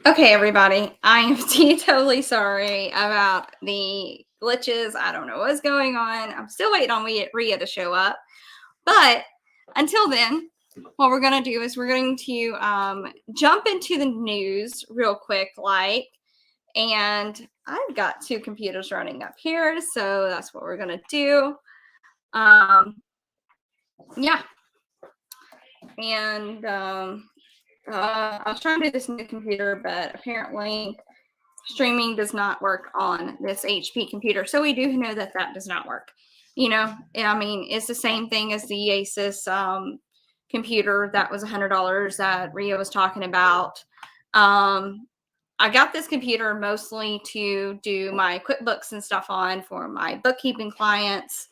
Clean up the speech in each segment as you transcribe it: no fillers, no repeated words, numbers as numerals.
Okay, everybody, I am totally sorry about the glitches. I don't know what's going on. I'm still waiting on Rhea to show up. But until then, what we're going to do is we're going to jump into the news real quick, and I've got two computers running up here, so that's what we're going to do. Yeah. And I was trying to do this new computer, but apparently streaming does not work on this HP computer. So we do know that does not work. I mean, it's the same thing as the Asus computer that was $100 that Ria was talking about. I got this computer mostly to do my QuickBooks and stuff on for my bookkeeping clients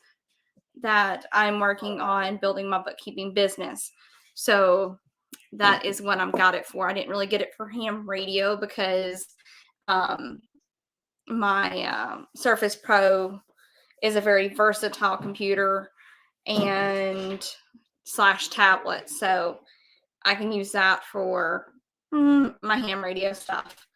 that I'm working on building my bookkeeping business. So that is what I got it for. I didn't really get it for ham radio because my Surface Pro is a very versatile computer and / tablet. So I can use that for my ham radio stuff.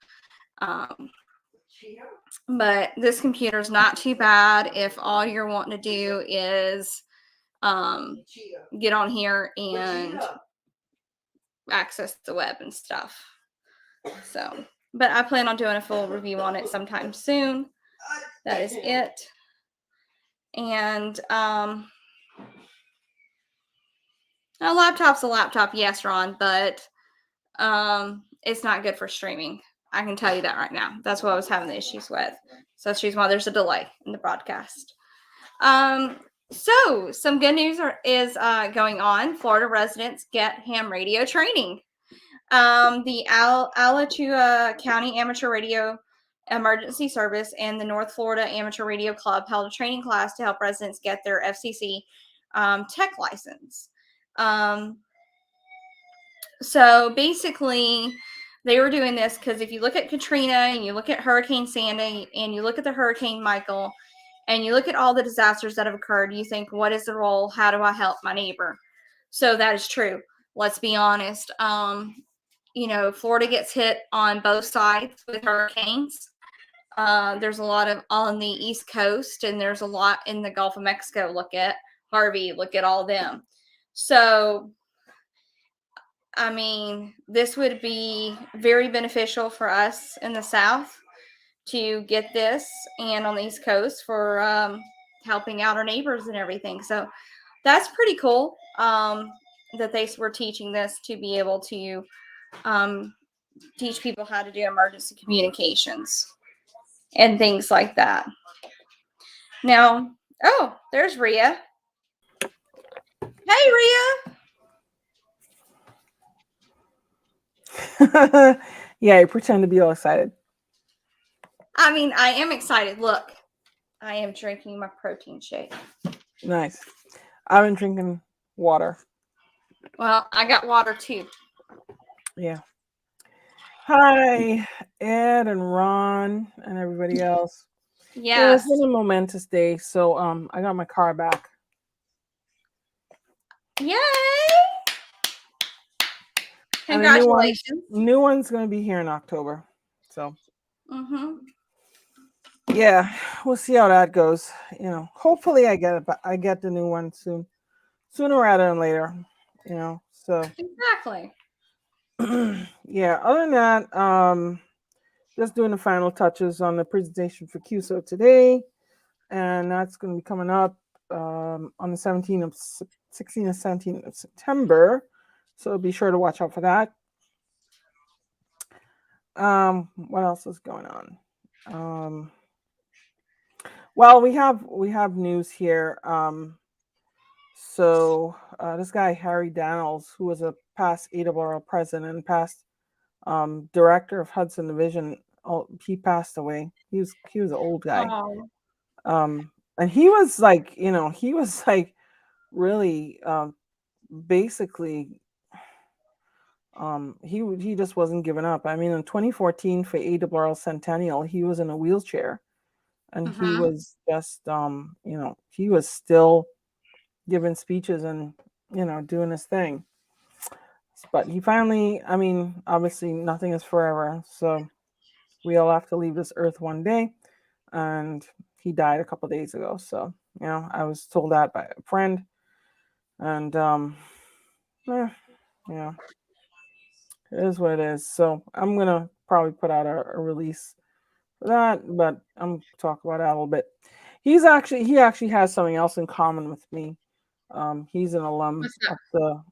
But this computer is not too bad if all you're wanting to do is get on here and access the web and stuff. So, but I plan on doing a full review on it sometime soon. That is it. And a laptop's a laptop, yes, Ron, but it's not good for streaming. I can tell you that right now. That's what I was having the issues with. So that's why there's a delay in the broadcast. So some good news is going on. Florida residents get ham radio training. The Alachua County Amateur Radio Emergency Service and the North Florida Amateur Radio Club held a training class to help residents get their FCC tech license. So basically, they were doing this because if you look at Katrina and you look at Hurricane Sandy and you look at the Hurricane Michael and you look at all the disasters that have occurred, you think, what is the role? How do I help my neighbor? So that is true. Let's be honest. Florida gets hit on both sides with hurricanes. There's a lot on the East Coast, and there's a lot in the Gulf of Mexico. Look at Harvey. Look at all them. So, I mean, this would be very beneficial for us in the South to get this, and on the East Coast for helping out our neighbors and everything. So that's pretty cool that they were teaching this to be able to teach people how to do emergency communications and things like that. Now, there's Rhea. Hey, Rhea. Yeah, you pretend to be all excited. I mean, I am excited. Look, I am drinking my protein shake. Nice. I've been drinking water. Well, I got water too. Yeah. Hi, Ed and Ron and everybody else. Yes. Yeah, it's been a momentous day. So I got my car back. Yay! Congratulations. New one's going to be here in October. So yeah, we'll see how that goes. Hopefully I get the new one sooner rather than later. So exactly. Yeah, other than that, just doing the final touches on the presentation for QSO today, and that's going to be coming up on the 16th and 17th of September, so be sure to watch out for that. What else is going on? Well, we have news here. So this guy, Harry Daniels, who was a past ARRL president and past director of Hudson Division, he passed away. He was an old guy. And he was like, really basically he just wasn't giving up. I mean, in 2014 for ARRL Centennial, he was in a wheelchair, and he was just he was still giving speeches and doing his thing. But he finally, I mean, obviously nothing is forever, so we all have to leave this earth one day, and he died a couple days ago. So I was told that by a friend, and eh, yeah, it is what it is. So I'm gonna probably put out a release for that, but I'm talk about that a little bit. He actually has something else in common with me. He's an alum What's that? of the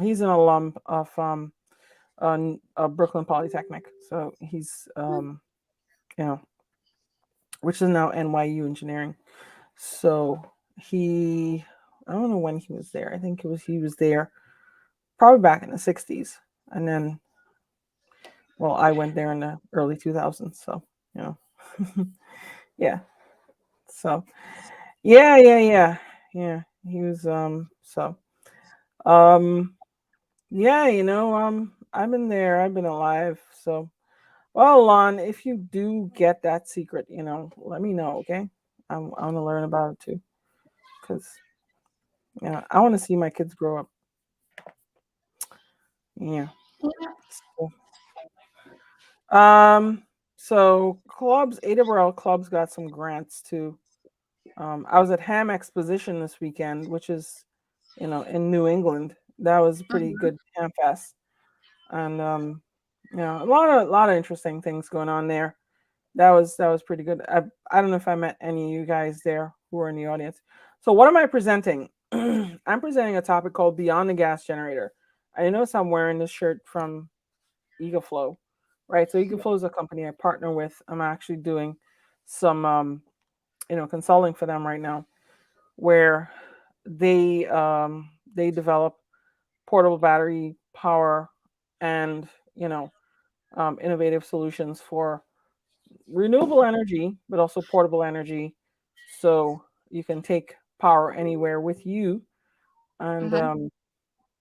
he's an alum of Brooklyn Polytechnic. So he's you know which is now NYU Engineering. So he I don't know when he was there. I think he was there probably back in the 60s, and then well I went there in the early 2000s. So you know yeah. So yeah. He was um yeah, I've been there, I've been alive. So well, Lon, if you do get that secret, let me know, okay? I want to learn about it too, because I want to see my kids grow up. Yeah. Yeah. So, um, so clubs, AWL clubs got some grants too. I was at Ham Exposition this weekend, which is, in New England. That was a pretty Mhm. good Ham Fest, and a lot of interesting things going on there. That was pretty good. I don't know if I met any of you guys there who were in the audience. So what am I presenting? I'm presenting a topic called Beyond the Gas Generator. I notice I'm wearing this shirt from EagleFlow, right? So EagleFlow is a company I partner with. I'm actually doing some consulting for them right now, where they develop portable battery power and innovative solutions for renewable energy, but also portable energy. So you can take power anywhere with you. And, Mhm.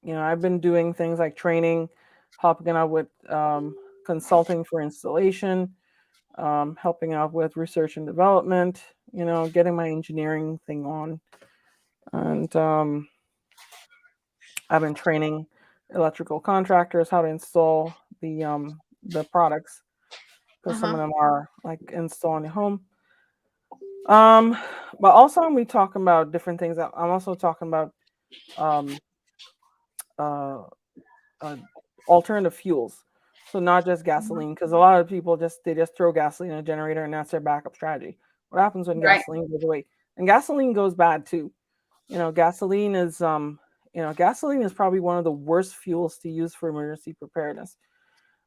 I've been doing things like training, helping out with consulting for installation, helping out with research and development, getting my engineering thing on. And I've been training electrical contractors how to install the products, because some of Mhm. them are like installing at home. Um, but also I'm be talking about different things. I'm also talking about um uh, uh alternative fuels. So not just Mhm. gasoline, because a lot of people just throw gasoline in a generator and that's their backup strategy. What happens when Right. gasoline goes away? And gasoline goes bad too. Gasoline is probably one of the worst fuels to use for emergency preparedness.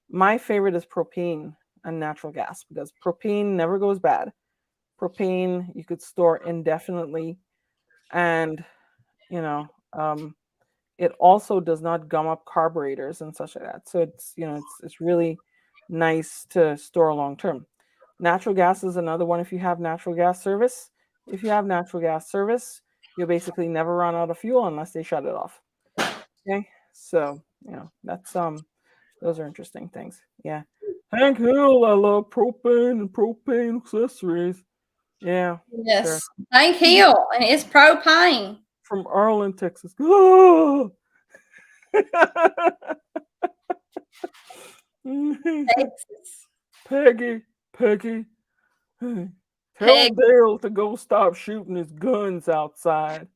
My favorite is propane and natural gas, because propane never goes bad. Propane you could store indefinitely, and you know um, it also does not gum up carburetors and such like that. So it's really nice to store long term. Natural gas is another one. If you have natural gas service, you'll basically never run out of fuel unless they shut it off. Okay, so that's those are interesting things. Yeah, Hank Hill, I love propane and propane accessories. Yeah, sure. Yes. Thank Hill and it's propane. From Arlen, Texas. Oh! Texas. Peggy, Peggy, tell Peg. Dale to go stop shooting his guns outside.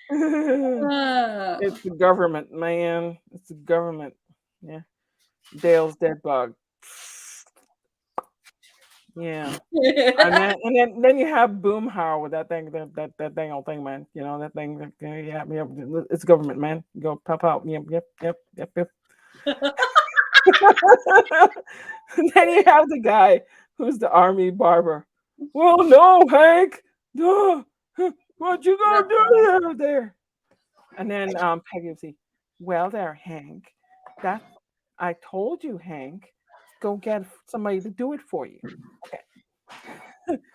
Uh, It's the government, man. It's the government. Yeah. Dale's dead bug. Yeah. And then you have Boomhauer with that thing, that dang old thing, man. That thing. Yeah. It's government, man. Go pop out. Yep. Then you have the guy who's the army barber. Well, no, Hank. Duh. What you gonna do there? And then Peggy would say, "Well, there, Hank. That I told you, Hank. Go get somebody to do it for you." Okay.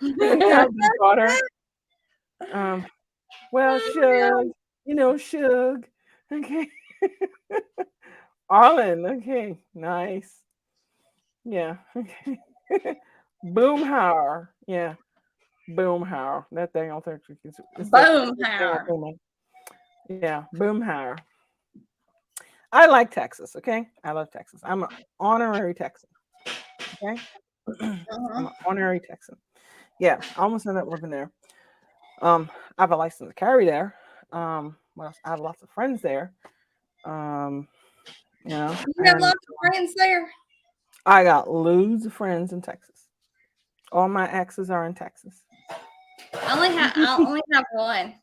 Then you have the daughter. Um, well, Shug, Shug. Okay. Arlen. Okay, nice. Yeah. Okay. Boomhauer. Yeah. Boomhauer. That dang old thing. It's that Boom dang old power. thing. Yeah, Boomhauer. I like Texas. Okay, I love Texas. I'm an honorary Texan. Okay, I'm Uh-huh. an honorary Texan. Yeah, I almost ended up living there. I have a license to carry there. What else? I have lots of friends there. Um, You have and lots of friends there. I got loads of friends in Texas. All my exes are in Texas. I only have one.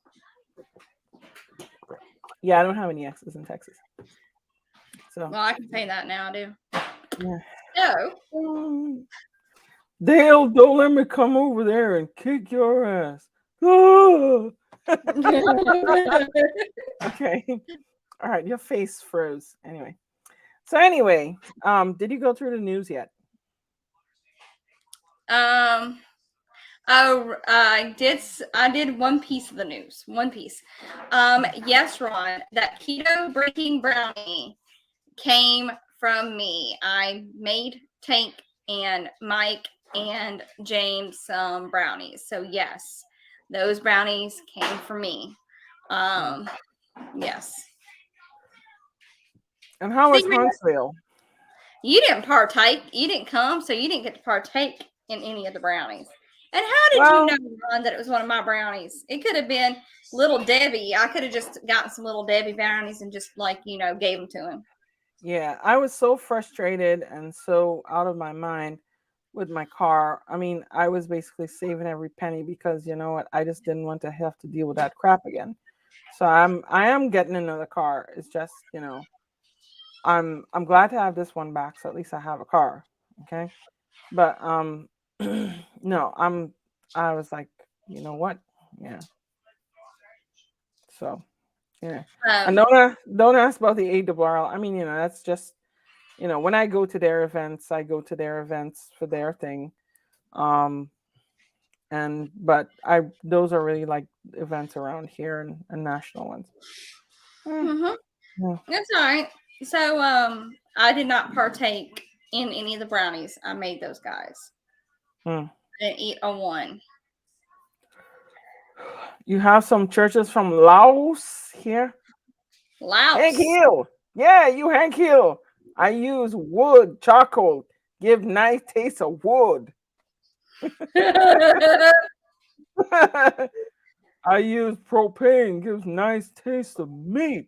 Yeah, I don't have any exes in Texas. So Well, I can say that now, I do. yeah. So, Dale, don't let me come over there and kick your ass. Ah! Okay. All right, your face froze. Anyway. So anyway, did you go through the news yet? um, oh, I did one piece of the news. One piece. Yes, Ron, that keto breaking brownie came from me. I made Tank and Mike and James some brownies. So yes, those brownies came from me. Um, yes. And how was See, Huntsville? you didn't partake. You didn't come, so you didn't get to partake in any of the brownies. And how did you Well, know, Ron, that it was one of my brownies? It could have been Little Debbie. I could have just gotten some Little Debbie brownies and just gave them to him. yeah, I was so frustrated and so out of my mind with my car. I mean, I was basically saving every penny because you know what? I just didn't want to have to deal with that crap again. So I am getting another car. It's just, I'm glad to have this one back, so at least I have a car. Okay. But no, I was like, you know what? Yeah. So yeah. And Um, don't ask about the ARRL. I mean, that's just when I go to their events, I go to their events for their thing. Um, and but I those are really like events around here and national ones. Mm, mhm. yeah. That's all right. So, I did not partake in any of the brownies. I made those guys. Mm. I didn't eat a one. You have some churches from Laos here. Hank Louse. Hill. Yeah, you Hank Hill. I use wood, charcoal. Give nice taste of wood. I use propane. Gives nice taste of meat.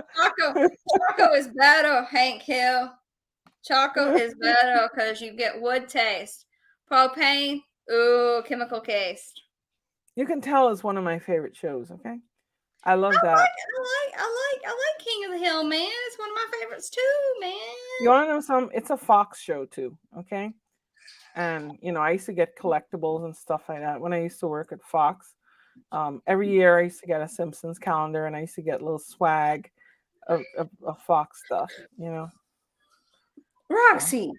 Choco is better, Hank Hill. Choco is better because you get wood taste. Propane, ooh, chemical taste. You can tell it's one of my favorite shows. Okay, I love that. I like King of the Hill, man. It's one of my favorites too, man. You want to know something? It's a Fox show too. Okay, and I used to get collectibles and stuff like that when I used to work at Fox. Every year I used to get a Simpsons calendar, and I used to get little swag of Fox stuff. So Roxy.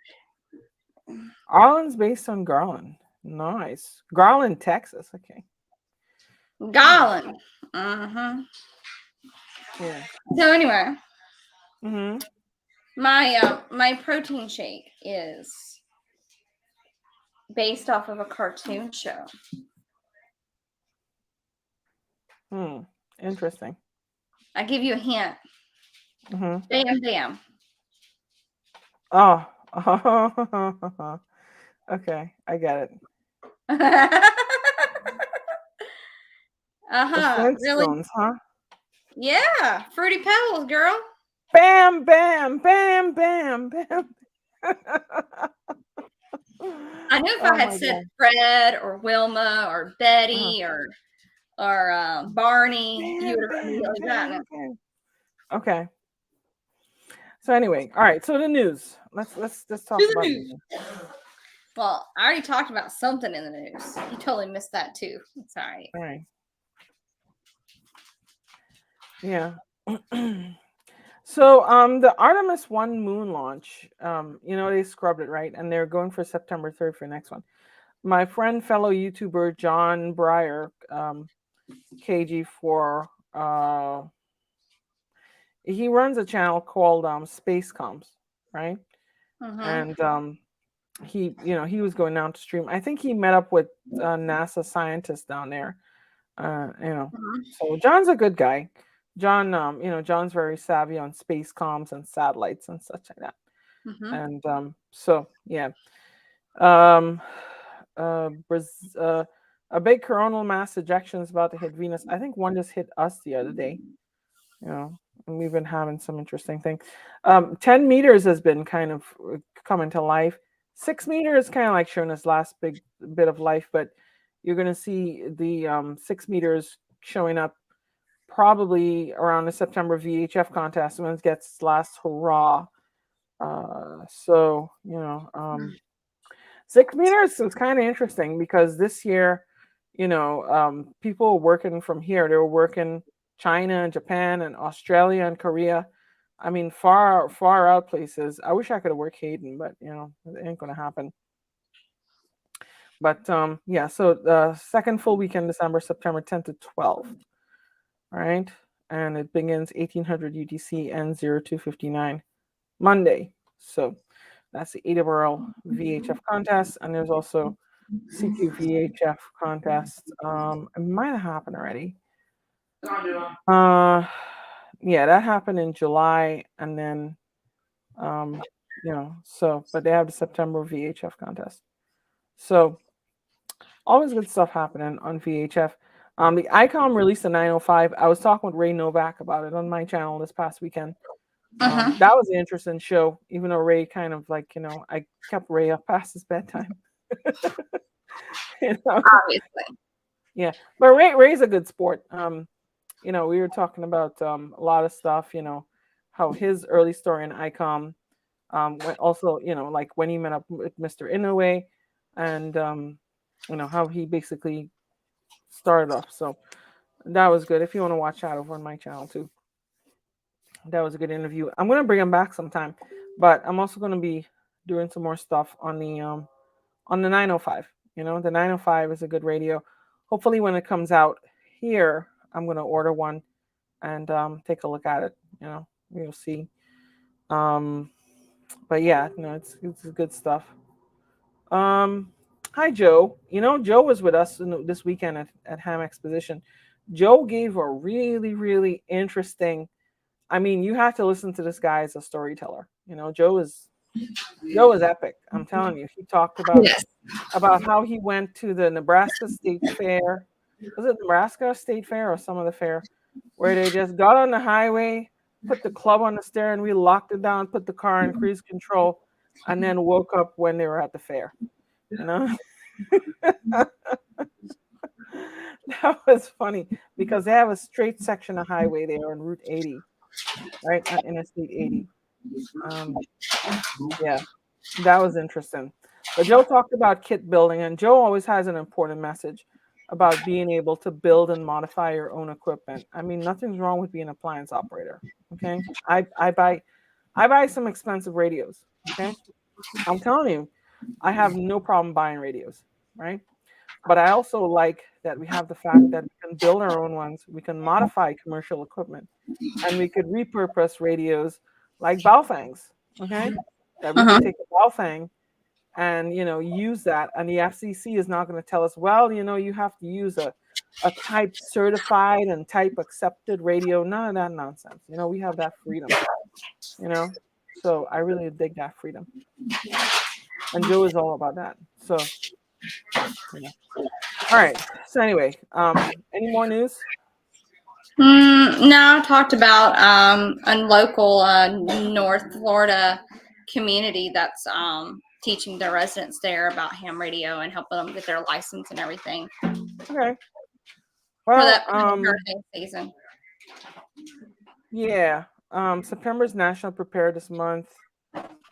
Arlen's based on Garland. Nice, Garland, Texas. Okay. Hmm. Garland. Uh-huh. Yeah. So anyway, Mm-hmm. my protein shake is based off of a cartoon show. Hmm. Interesting. I give you a hint. Mm-hmm. Bam bam. Oh. Okay, I get it. The Really? Flintstones, huh? Yeah. Fruity Pebbles, girl. Bam, bam, bam, bam, bam. I knew if I Oh had my said god. Fred or Wilma or Uh-huh. Betty or Barney, you Bam, would have bam, immediately gotten it. bam, bam. Okay. So anyway, all right. So the news. Let's To talk the about the news. news. Well, I already talked about something in the news. You totally missed that too. It's all right. All right. Yeah. So the Artemis 1 moon launch, they scrubbed it, right? And they're going for September 3rd for the next one. My friend, fellow YouTuber John Breyer, KG4, he runs a channel called Space Comms, right? Mm-hmm. And he was going down to stream. I think he met up with NASA scientists down there. So John's a good guy. John, John's very savvy on space comms and satellites and such like that. And so yeah, a big coronal mass ejection is about to hit Venus. I think one just hit us the other day. And we've been having some interesting things. 10 meters has been kind of coming to life. 6 meters kind of like showing us last big bit of life, but you're going to see the 6 meters showing up probably around the September VHF contest when it gets its last hurrah. 6 meters is kind of interesting because this year, people are working from here. They were working China and Japan and Australia and Korea. I mean, far out places. I wish I could have worked Hayden, but it ain't gonna happen. But yeah, so the second full weekend, December, September 10th to 12th. All right, and it begins 1800 UTC and 0259 Monday. So that's the AWRL VHF contest, and there's also CQ VHF contest. It might have happened already. Yeah, that happened in July, and then but they have the September VHF contest. So always good stuff happening on VHF. The ICOM released a 905. I was talking with Ray Novak about it on my channel this past weekend. That was an interesting show, even though Ray kind of like, I kept Ray up past his bedtime. Obviously. Yeah, but Ray's a good sport. We were talking about a lot of stuff, how his early story in ICOM, also, like when he met up with Mr. Inoue, and how he basically started off. So that was good. If you want to watch that over on my channel too. That was a good interview. I'm going to bring him back sometime, but I'm also going to be doing some more stuff on the 905. The 905 is a good radio. Hopefully when it comes out here, I'm going to order one and take a look at it. We'll see. But yeah, it's good stuff. Hi, Joe. Joe was with us this weekend at Ham Exposition. Joe gave a really, really interesting. I mean, you have to listen to this guy as a storyteller. Joe is epic. I'm telling you. He talked about how he went to the Nebraska State Fair. Was it Nebraska State Fair or some other fair where they just got on the highway, put the club on the steering wheel, locked it down, put the car in cruise control, and then woke up when they were at the fair. That was funny because they have a straight section of highway there on Route 80, right, on Interstate 80. Yeah, that was interesting. But Joe talked about kit building, and Joe always has an important message about being able to build and modify your own equipment. I mean, nothing's wrong with being an appliance operator. Okay, I buy some expensive radios. Okay, I'm telling you, I have no problem buying radios, right? But I also like that we have the fact that we can build our own ones, we can modify commercial equipment, and we could repurpose radios like Baofangs, okay? That we can take a Baofang and use that, and the FCC is not going to tell us, well, you have to use a type certified and type accepted radio. None of that nonsense. We have that freedom. So I really dig that freedom, and Joe is all about that. So all right. So anyway, any more news? No, I talked about a local North Florida community that's teaching their residents there about ham radio and helping them get their license and everything. Okay. Well, for that hurricane season. Yeah. September's National Preparedness Month.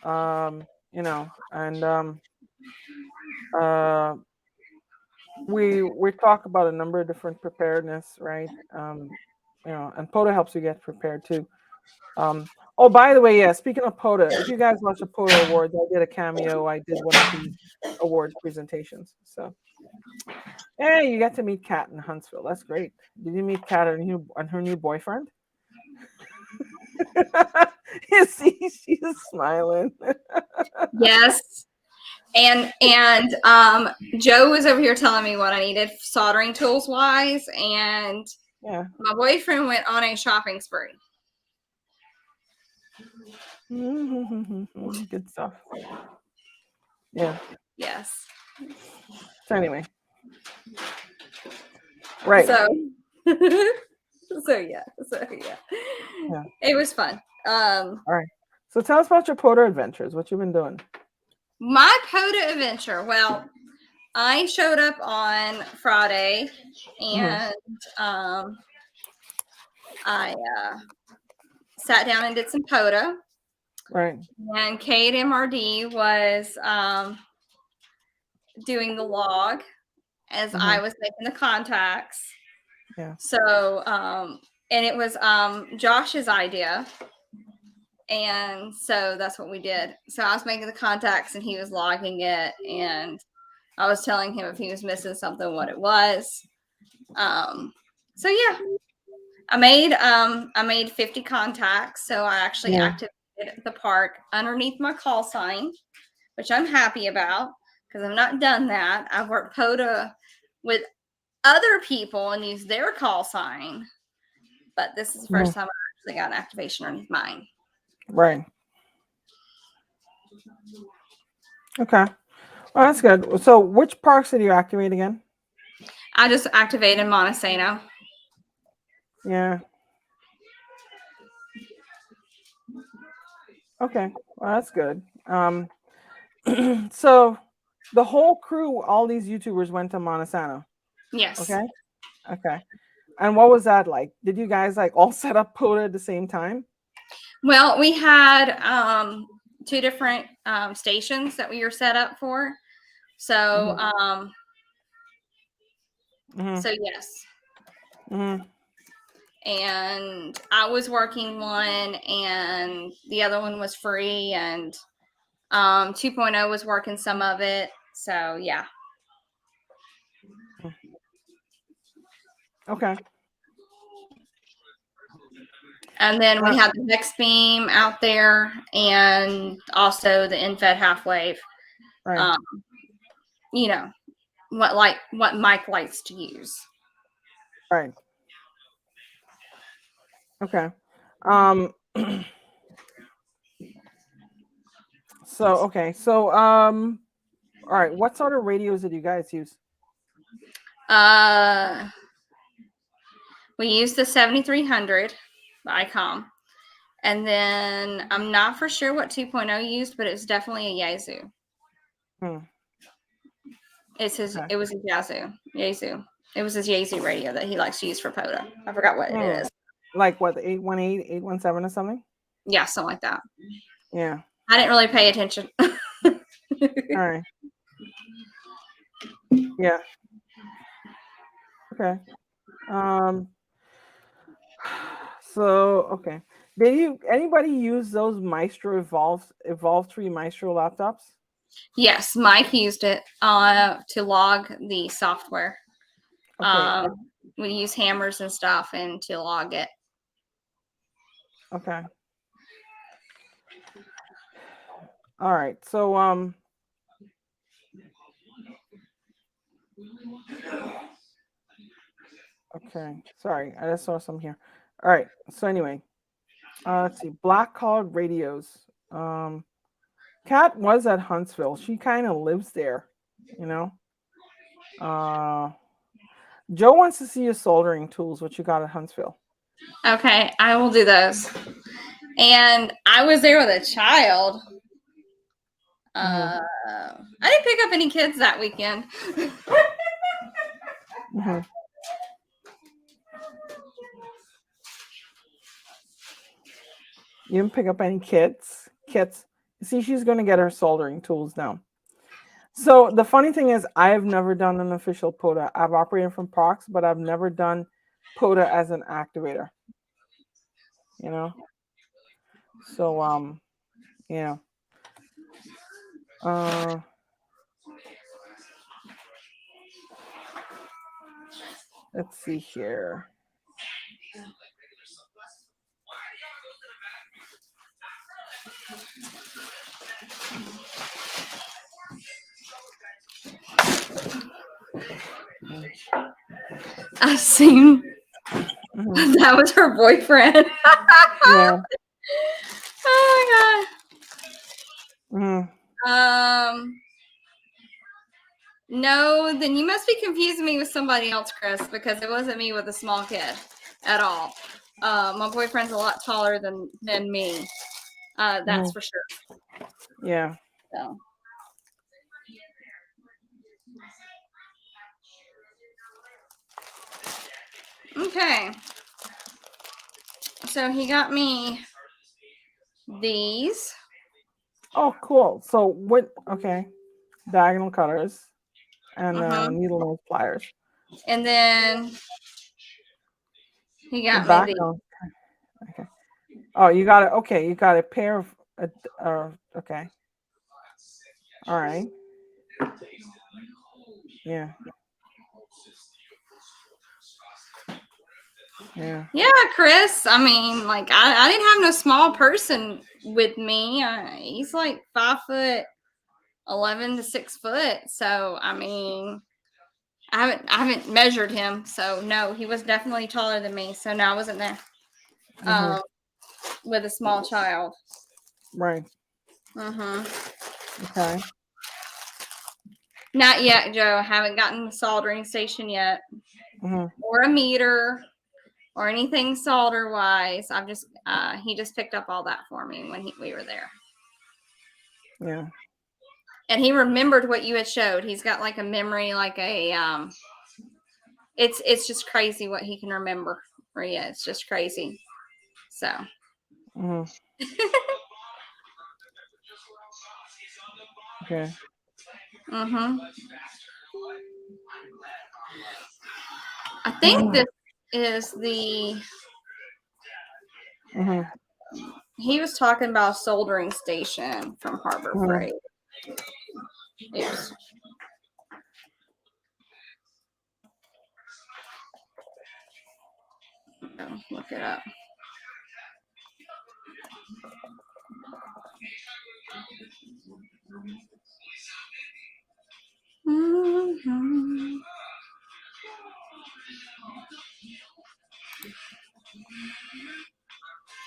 And we talk about a number of different preparedness, right? And POTA helps you get prepared too. Oh, by the way, yeah, speaking of POTA, if you guys watch the POTA Awards, I did a cameo. I did one of the awards presentations. So, hey, you got to meet Kat in Huntsville. That's great. Did you meet Kat and her new boyfriend? You see, she's smiling. Yes. And Joe was over here telling me what I needed soldering tools wise, and Yeah. my boyfriend went on a shopping spree. Good stuff. Yeah. Yes. So anyway. Right. So yeah. Yeah. It was fun. All right. So tell us about your POTA adventures. What you've been doing? My POTA adventure. Well, I showed up on Friday, and I sat down and did some POTA. Right. And Kate MRD was doing the log as I was making the contacts. Yeah. So, and it was Josh's idea. And so that's what we did. So I was making the contacts and he was logging it. And I was telling him if he was missing something, what it was. So yeah, I made 50 contacts. So I actually activated the park underneath my call sign, which I'm happy about because I've not done that. I've worked POTA with other people and used their call sign, but this is the first time I actually got an activation underneath mine. Right. Okay. Well, that's good. So which parks did you activate again? I just activated Montesano. Yeah. Okay. Well, that's good. So the whole crew, all these YouTubers went to Montesano. Yes. Okay. Okay. And what was that like? Did you guys like all set up POTA at the same time? Well, we had two different stations that we were set up for. So, so yes. And I was working one and the other one was free, and 2.0 was working some of it. So yeah. Okay. And then we had the next beam out there and also the infed half wave. Right. You know, what Mike likes to use. Right. Okay. So all right, what sort of radios did you guys use? We used the 7300 by ICOM. And then I'm not for sure what 2.0 used, but it's definitely a Yazoo. It was a Yazoo. It was his Yazoo radio that he likes to use for POTA. I forgot what it is. Like what, the 818, 817 or something? Yeah, something like that. Yeah. I didn't really pay attention. All right. Yeah. Okay. So okay. Did anybody use those Maestro Evolve 3 Maestro laptops? Yes, Mike used it to log the software. Okay. We use hammers and stuff and to log it. Okay. All right. So okay. Sorry, I just saw some here. All right. So anyway, let's see. Black Cloud Radios. Kat was at Huntsville. She kind of lives there, you know. Joe wants to see your soldering tools. What you got at Huntsville? Okay, I will do those. And I was there with a child. I didn't pick up any kids that weekend. You didn't pick up any kits. See, she's going to get her soldering tools now. So the funny thing is, I've never done an official POTA. I've operated from Prox, but I've never done POTA as an activator. You know. So yeah. Let's see here. I assume that was her boyfriend. Yeah. Oh my god. No, then you must be confusing me with somebody else, Chris, because it wasn't me with a small kid at all. My boyfriend's a lot taller than me. That's for sure. Yeah. So. Okay. So he got me these. Oh, cool. So what? Okay. Diagonal cutters and needle nose pliers. And then he got me these. Okay. Oh, you got it. Okay, you got a pair of. Okay. All right. Yeah. Yeah. Yeah, Chris. I mean, like I didn't have no small person with me. He's like 5'11" to 6 foot. So I mean, I haven't measured him. So no, he was definitely taller than me. So no, I wasn't there. With a small child. Right. Okay. Not yet, Joe. I haven't gotten the soldering station yet, or a meter, or anything solder wise. I've just he just picked up all that for me when we were there. Yeah. And he remembered what you had showed. He's got like a memory, like a it's just crazy what he can remember. Maria, it's just crazy. So. Okay. I think this is the. He was talking about a soldering station from Harbor Freight. Oops. Oh, look it up.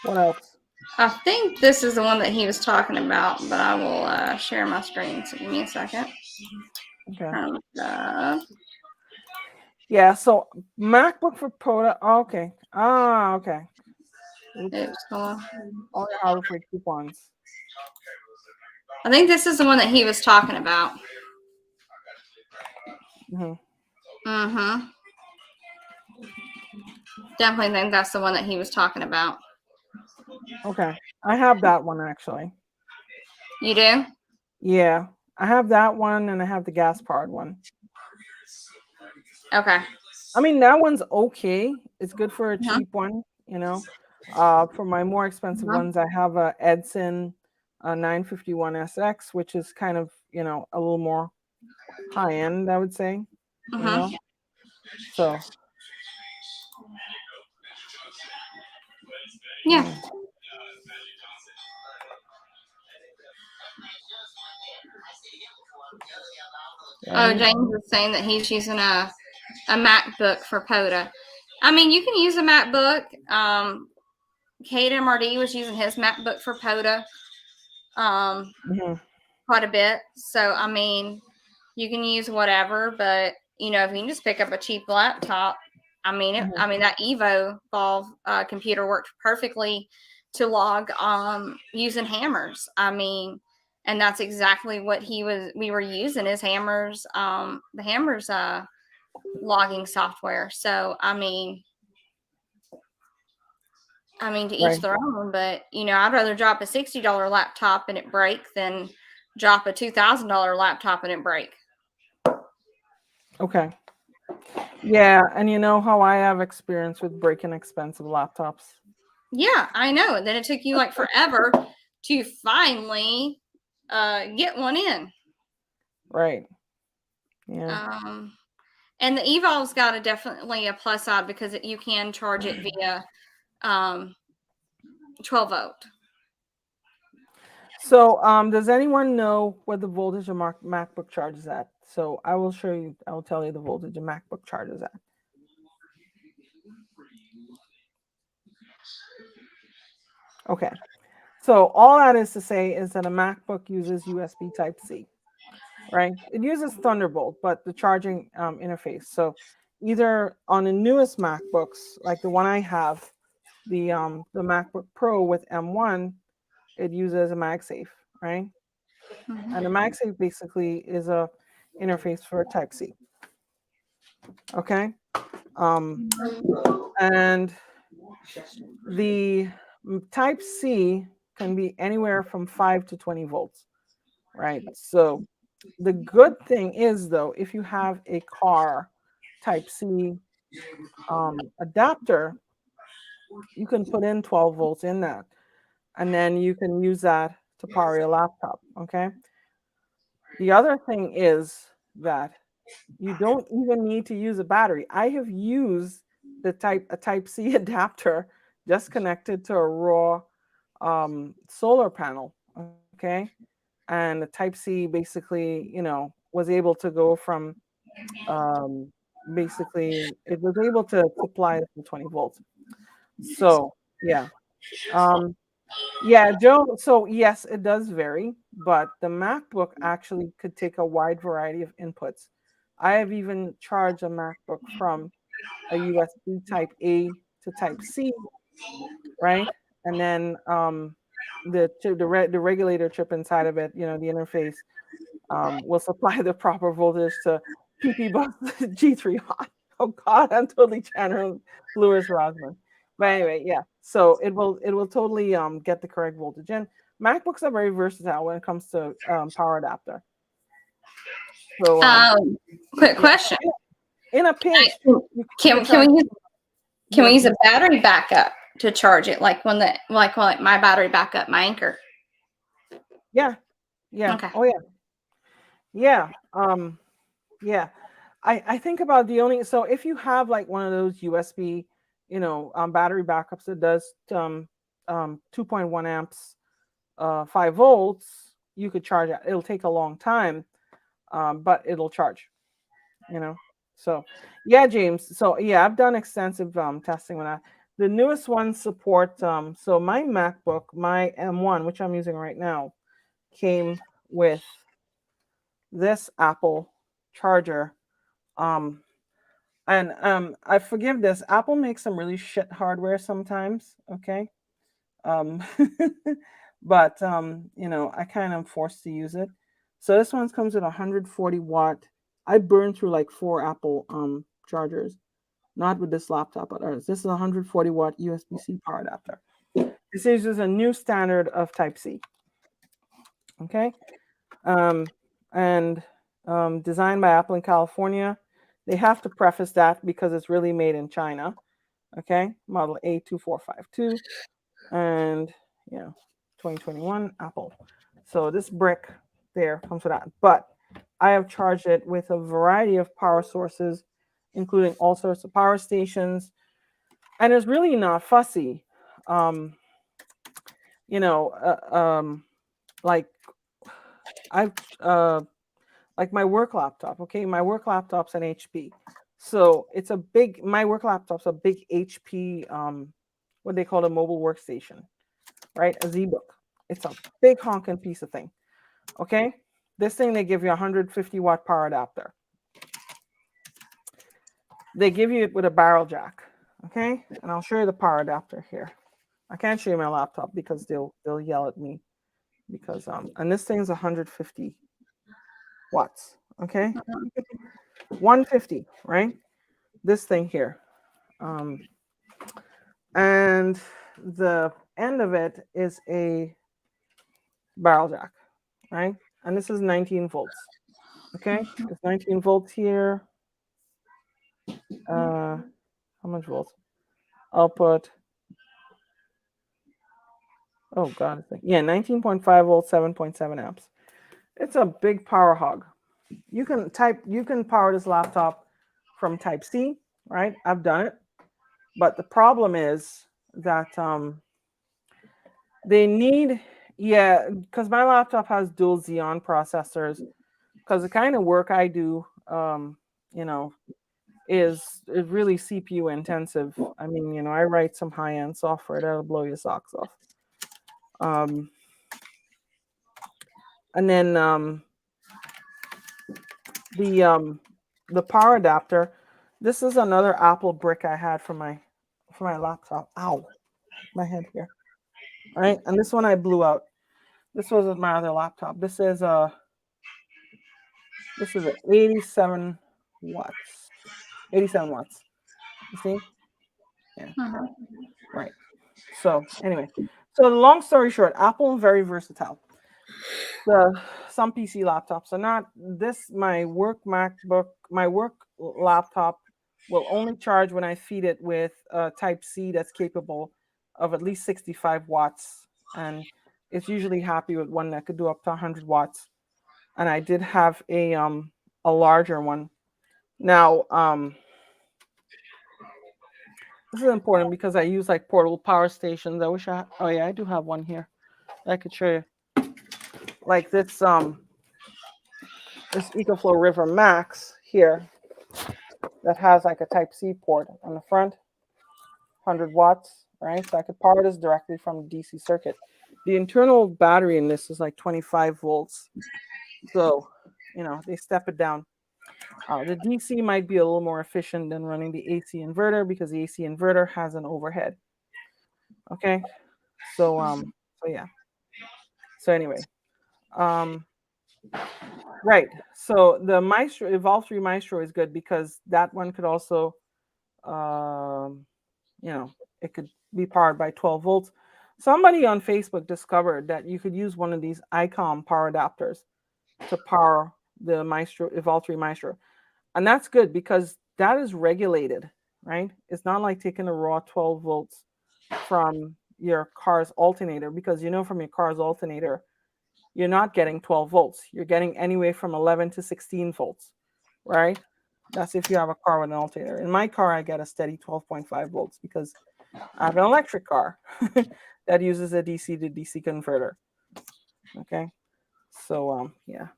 What else? I think this is the one that he was talking about, but I will share my screen. So give me a second. Okay. Yeah. So MacBook for POTA. Oh, okay. Okay. Oops, hold on. All your Harbor Freight coupons. I think this is the one that he was talking about. Definitely think that's the one that he was talking about. Okay. I have that one actually. You do? Yeah. I have that one and I have the gas powered one. Okay. I mean, that one's okay. It's good for a cheap one, you know. For my more expensive ones, I have a Edson 951SX, which is kind of, you know, a little more high end, I would say. You know. So. Yeah. Oh, James is saying that he's using a MacBook for POTA. I mean, you can use a MacBook. Kate MRD was using his MacBook for POTA quite a bit. So, I mean, you can use whatever, but, you know, if you can just pick up a cheap laptop, I mean, that Evo Ball computer worked perfectly to log using hammers. I mean, and that's exactly what we were using is hammers, the hammers logging software. So, I mean, to each their own, but, you know, I'd rather drop a $60 laptop and it break than drop a $2,000 laptop and it break. Okay. Yeah, and you know how I have experience with breaking expensive laptops. Yeah, I know. And then it took you like forever to finally get one in. Right. Yeah. And the Evolve's got definitely a plus side because you can charge it via 12 volt. So, does anyone know what the voltage of MacBook charges at? So I will show you, I will tell you the voltage a MacBook charges at. Okay. So all that is to say is that a MacBook uses USB Type-C, right? It uses Thunderbolt, but the charging interface. So either on the newest MacBooks, like the one I have, the MacBook Pro with M1, it uses a MagSafe, right? And the MagSafe basically is a interface for Type-C. Okay. And the Type-C can be anywhere from 5 to 20 volts, right? So the good thing is, though, if you have a car Type-C adapter, you can put in 12 volts in that, and then you can use that to power your laptop, okay? The other thing is that you don't even need to use a battery. I have used a Type-C adapter just connected to a raw solar panel, okay? And the Type-C basically, was able to go from basically it was able to supply it from 20 volts. So yeah. Yeah, Joe. So yes, it does vary, but the MacBook actually could take a wide variety of inputs. I have even charged a MacBook from a USB Type A to Type C, right? And then the regulator chip inside of it, the interface, will supply the proper voltage to PP bus G3 hot. Oh God, I'm totally channeling Louis Rosman. But anyway, yeah. So it will totally get the correct voltage in. MacBooks are very versatile when it comes to power adapter. So quick question. in a pinch, Can we use a battery backup to charge it, like when my battery backup, my Anchor? Yeah. Okay. Oh yeah. Yeah. I think about so if you have like one of those USB, battery backups that does 2.1 amps, 5 volts, you could charge it. It'll take a long time, but it'll charge. So yeah, James. So yeah, I've done extensive testing with that. The newest ones support. So my MacBook, my M1, which I'm using right now, came with this Apple charger. And I forgive this. Apple makes some really shit hardware sometimes. Okay. But I kind of am forced to use it. So this one comes with 140 watt. I burned through like 4 Apple chargers, not with this laptop, but ours. This is a 140 watt USB-C power adapter. This is a new standard of Type-C. Okay. And designed by Apple in California. They have to preface that because it's really made in China. Okay, model A2452, and 2021 Apple. So this brick there comes with that. But I have charged it with a variety of power sources, including all sorts of power stations, and it's really not fussy. Like I've like my work laptop. Okay, my work laptop's an HP, so it's my work laptop's a big HP, what they call a mobile workstation, right? A ZBook. It's a big honking piece of thing. Okay, this thing they give you 150 watt power adapter. They give you it with a barrel jack. Okay, and I'll show you the power adapter here. I can't show you my laptop because they'll yell at me because and this thing's 150 watts. Okay, 150, right? This thing here, and the end of it is a barrel jack, right? And this is 19 volts. Okay, it's 19 volts here. How much volts? Output. Oh God, 19.5 volts, 7.7 amps. It's a big power hog. You can power this laptop from Type-C, right? I've done it, but the problem is that they need, because my laptop has dual Xeon processors, because the kind of work I do, you know, is really CPU intensive. I mean, you know, I write some high end software that'll blow your socks off. And then the power adapter. This is another Apple brick I had for my laptop. Ow, my head here. All right, and this one I blew out. This was with my other laptop. This is a 87 watts. 87 watts. You see? Yeah. Right. So anyway, so the long story short, Apple very versatile. Some PC laptops are not. This my work MacBook, my work laptop will only charge when I feed it with Type C that's capable of at least 65 watts, and it's usually happy with one that could do up to 100 watts. And I did have a larger one. Now this is important because I use like portable power stations. I wish oh yeah, I do have one here I could show you. Like this EcoFlow River Max here that has like a Type C port on the front, 100 watts, right? So I could power this directly from the DC circuit. The internal battery in this is like 25 volts. So, you know, they step it down. The DC might be a little more efficient than running the AC inverter because the AC inverter has an overhead. Okay. So, so yeah. So anyway, right. So the Maestro Evolve 3 Maestro is good because that one could also, you know, it could be powered by 12 volts. Somebody on Facebook discovered that you could use one of these ICOM power adapters to power the Maestro Evolve 3 Maestro. And that's good because that is regulated, right? It's not like taking a raw 12 volts from your car's alternator, because you know from your car's alternator, you're not getting 12 volts. You're getting anywhere from 11 to 16 volts, right? That's if you have a car with an alternator. In my car, I get a steady 12.5 volts because I have an electric car that uses a DC to DC converter. Okay, so yeah.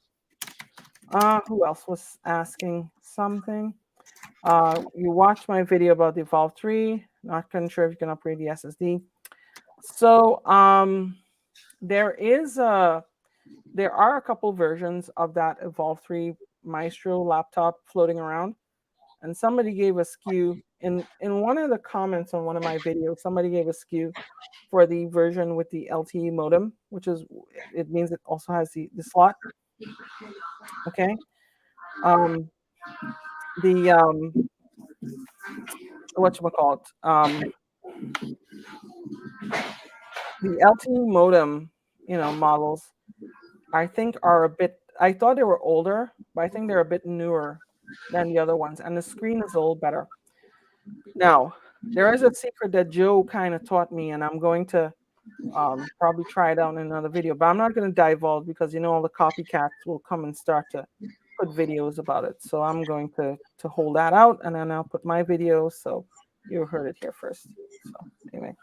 Who else was asking something? You watched my video about the Evolve 3. Not sure if you can upgrade the SSD. So there are a couple versions of that Evolve 3 Maestro laptop floating around, and somebody gave a SKU in one of the comments on one of my videos. Somebody gave a SKU for the version with the LTE modem, which is, it means it also has the slot. Okay. The whatchamacallit, the LTE modem, you know, models, I think are a bit, I thought they were older, but I think they're a bit newer than the other ones, and the screen is a little better. Now, there is a secret that Joe kind of taught me, and I'm going to probably try it out in another video, but I'm not going to divulge because, you know, all the copycats will come and start to put videos about it. So I'm going to hold that out, and then I'll put my video. So you heard it here first. So anyway,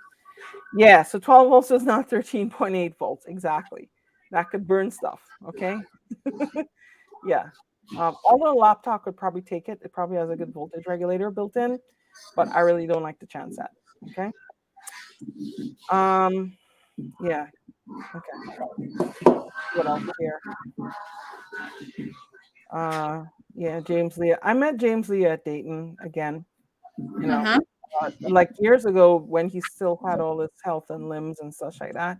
yeah, so 12 volts is not 13.8 volts. Exactly. That could burn stuff. Okay. Yeah. Although a laptop could probably take it. It probably has a good voltage regulator built in, but I really don't like the chance at. Okay. Yeah. Okay. What else here? Yeah, James Leah. I met James Leah at Dayton again. You know, like years ago when he still had all his health and limbs and such like that.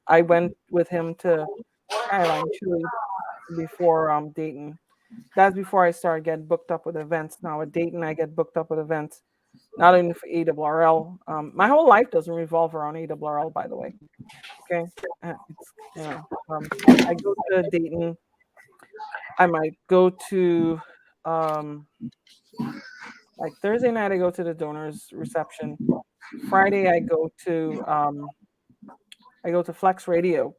I went with him to Skyline Chili before Dayton. That's before I started getting booked up with events. Now at Dayton, I get booked up with events, not only for ARRL. My whole life doesn't revolve around ARRL, by the way. Okay, it's, you know, I go to Dayton. I might go to like Thursday night. I go to the donors reception. Friday, I go to Flex Radio,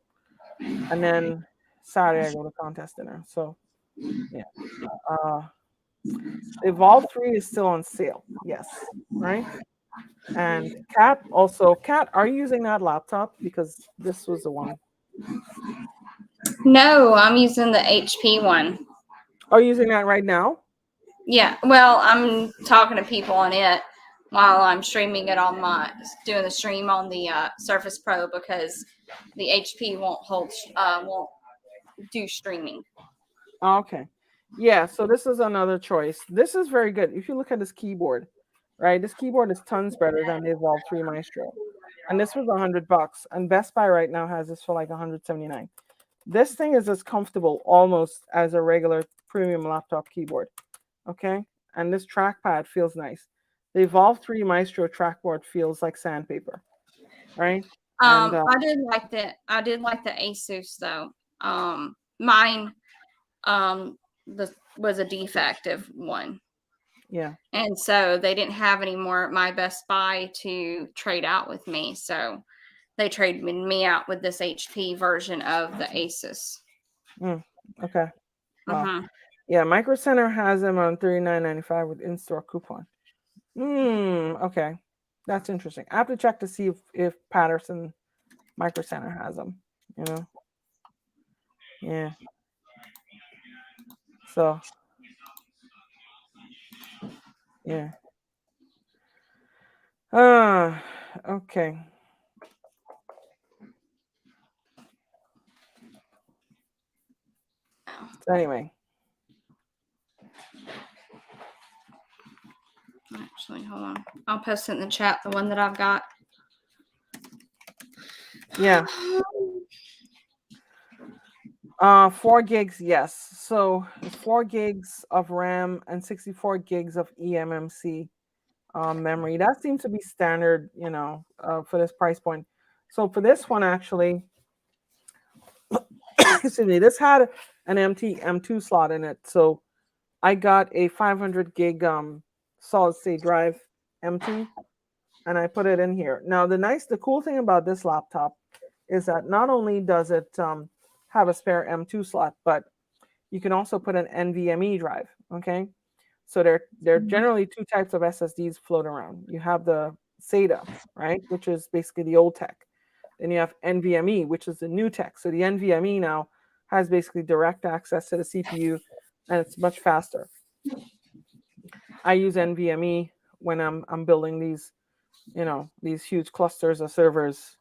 and then Saturday I go to contest dinner. So yeah. Evolve 3 is still on sale. Yes. Right. And Kat, are you using that laptop? Because this was the one. No, I'm using the HP one. Are you using that right now? Yeah, well, I'm talking to people on it while I'm streaming it on doing the stream on the Surface Pro because the HP won't do streaming. Okay. Yeah, so this is another choice. This is very good. If you look at this keyboard, right? This keyboard is tons better than the Evolve 3 Maestro. And this was $100. And Best Buy right now has this for like $179. This thing is as comfortable almost as a regular premium laptop keyboard. Okay? And this trackpad feels nice. The Evolve 3 Maestro trackboard feels like sandpaper. Right? And I did like the Asus though. Mine was a defective one. yeah. And so they didn't have any more at my Best Buy to trade out with me. So they traded me out with this HP version of the Asus. Okay. Wow. Yeah, Micro Center has them on $39.95 with in-store coupon. Okay. That's interesting. I have to check to see if Patterson Micro Center has them, you know. Yeah. So yeah. Okay. So anyway. Actually, hold on. I'll post it in the chat, the one that I've got. Yeah. 4 gigs, yes. So 4 gigs of RAM and 64 gigs of eMMC memory. That seems to be standard, for this price point. So for this one, actually, excuse me, this had an empty M2 slot in it. So I got a 500 gig solid state drive M2 and I put it in here. Now the cool thing about this laptop is that not only does it have a spare M2 slot, but you can also put an NVMe drive. Okay, so there are generally 2 types of SSDs floating around. You have the SATA, right, which is basically the old tech. Then you have NVMe, which is the new tech. So the NVMe now has basically direct access to the CPU, and it's much faster. I use NVMe when I'm building these huge clusters of servers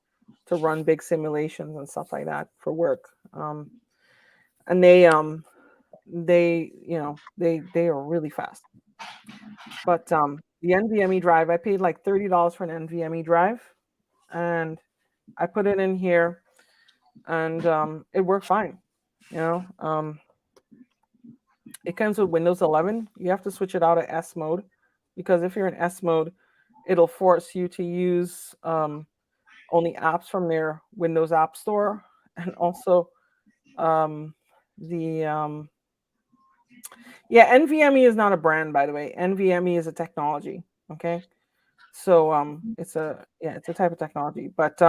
to run big simulations and stuff like that for work. And they are really fast. But the NVMe drive, I paid like $30 for an NVMe drive, and I put it in here, and it worked fine. It comes with Windows 11. You have to switch it out of S mode, because if you're in S mode, it'll force you to use only apps from their Windows App Store, and also NVMe is not a brand, by the way. NVMe is a technology. Okay, so it's a type of technology. But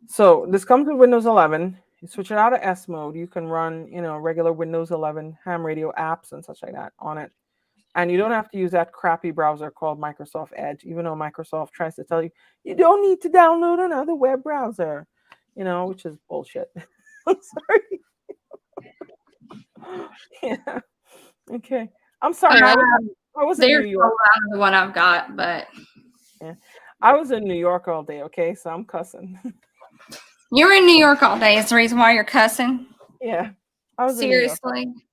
so this comes with Windows 11. You switch it out of S mode, you can run regular Windows 11 ham radio apps and such like that on it. And you don't have to use that crappy browser called Microsoft Edge, even though Microsoft tries to tell you you don't need to download another web browser, which is bullshit. I'm sorry. Yeah. Okay. I'm sorry. I was in New York. The one I've got, but yeah, I was in New York all day. Okay, so I'm cussing. You're in New York all day. Is the reason why you're cussing? Yeah, I was seriously. In New York.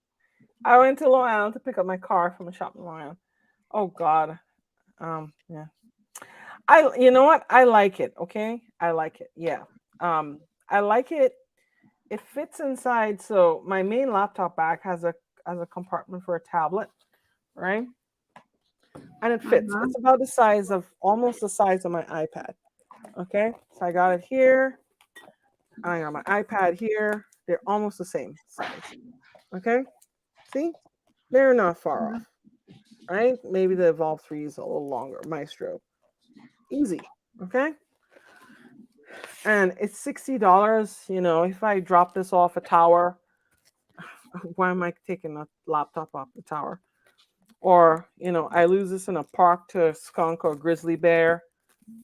I went to Long Island to pick up my car from a shop in Long Island. Oh God. Yeah. You know what? I like it. Okay, I like it. Yeah. I like it. It fits inside. So my main laptop bag has a compartment for a tablet, right? And it fits. It's about almost the size of my iPad. Okay, so I got it here. I got my iPad here. They're almost the same size. Okay, see, they're not far off, right? Maybe the Evolve 3 is a little longer. Maestro, easy. Okay, and it's $60. If I drop this off a tower, why am I taking a laptop off the tower? Or I lose this in a park to a skunk or grizzly bear,